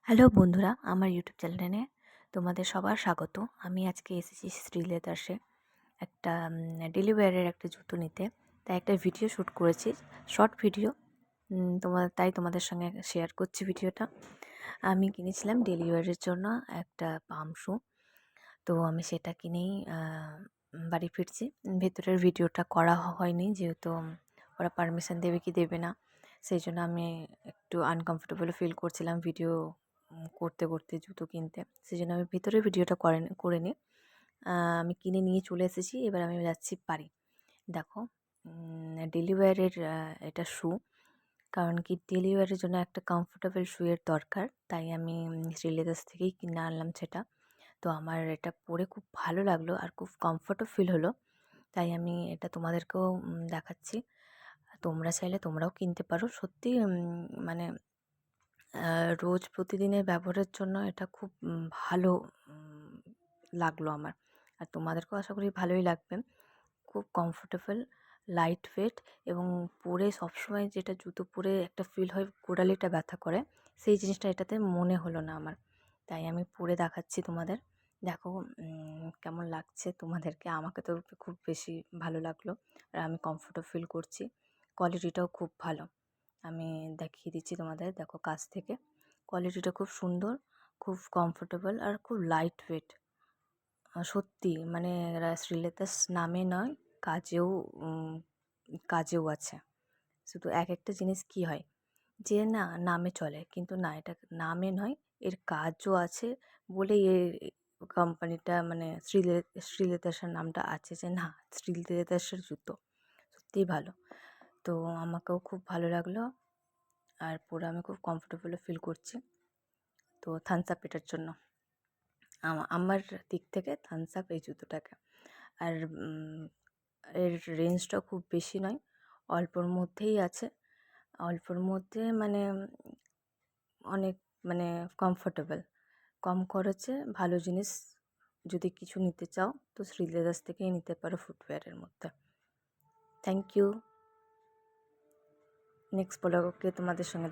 Hello বন্ধুরা, আমার YouTube চ্যানেলে তোমাদের সবার স্বাগত। আমি আজকে এসেছি শ্রী লেদার্সে একটা ডেলি ওয়্যারের একটা জুতো নিতে। তাই একটা ভিডিও শ্যুট করেছি, শর্ট ভিডিও। তাই তোমাদের সঙ্গে শেয়ার করছি ভিডিওটা। আমি কিনেছিলাম ডেলি ওয়্যারের জন্য একটা পাম শু। তো আমি সেটা কিনেই বাড়ি ফিরছি। ভেতরের ভিডিওটা করা হয়নি, যেহেতু ওরা পারমিশন দেবে কি দেবে না, সেই জন্য আমি একটু আনকমফোর্টেবল ফিল করছিলাম ভিডিও করতে করতে জুতো কিনতে। সেই জন্য আমি ভেতরের ভিডিওটা করিনি। আমি কিনে নিয়ে চলে এসেছি, এবার আমি যাচ্ছি বাড়ি। দেখো, ডেলি ওয়্যারের এটা শু, কারণ কি ডেলি ওয়্যারের জন্য একটা কমফোর্টেবল শুয়ের দরকার। তাই আমি শ্রী লেদার্স থেকেই কিনে আনলাম সেটা। তো আমার এটা পরে খুব ভালো লাগলো আর খুব কমফোর্টও ফিল হলো। তাই আমি এটা তোমাদেরকেও দেখাচ্ছি। তোমরা চাইলে তোমরাও কিনতে পারো। সত্যি মানে রোজ প্রতিদিনের ব্যবহারের জন্য এটা খুব ভালো লাগলো আমার। আর তোমাদেরকেও আশা করি ভালোই লাগবে। খুব কমফোর্টেবল, লাইট ওয়েট, এবং পরে সবসময় যেটা জুতো পরে একটা ফিল হয় গোড়ালিটা ব্যথা করে, সেই জিনিসটা এটাতে মনে হলো না আমার। তাই আমি পরে দেখাচ্ছি তোমাদের। দেখো কেমন লাগছে তোমাদেরকে। আমাকে তো খুব বেশি ভালো লাগলো, আর আমি কমফোর্টও ফিল করছি। কোয়ালিটিটাও খুব ভালো। আমি দেখিয়ে দিচ্ছি তোমাদের। দেখো কাছ থেকে, কোয়ালিটিটা খুব সুন্দর, খুব কমফোর্টেবল আর খুব লাইট ওয়েট। সত্যি মানে এরা শ্রী লেদার্স নামে নয়, কাজেও কাজেও আছে। শুধু এক একটা জিনিস কি হয় যে না নামে চলে, কিন্তু না, এটা নামে নয়, এর কাজও আছে বলেই এর কোম্পানিটা মানে শ্রী লেদার্সের নামটা আছে, যে না শ্রী লেদার্সের জুতো সত্যিই ভালো। তো আমাকেও খুব ভালো লাগলো, আর পরে আমি খুব কমফোর্টেবলও ফিল করছি। তো থামস আপ এটার জন্য, আমার দিক থেকে থামস আপ এই জুতোটাকে। আর এর রেঞ্জটাও খুব বেশি নয়, অল্পর মধ্যেই আছে। অল্পর মধ্যে মানে অনেক মানে কমফোর্টেবল, কম খরচে ভালো জিনিস যদি কিছু নিতে চাও তো শ্রী লেদার্স থেকেই নিতে পারো ফুটওয়্যারের মধ্যে। Thank you. নেক্সট ব্লগে তোমাদের সঙ্গে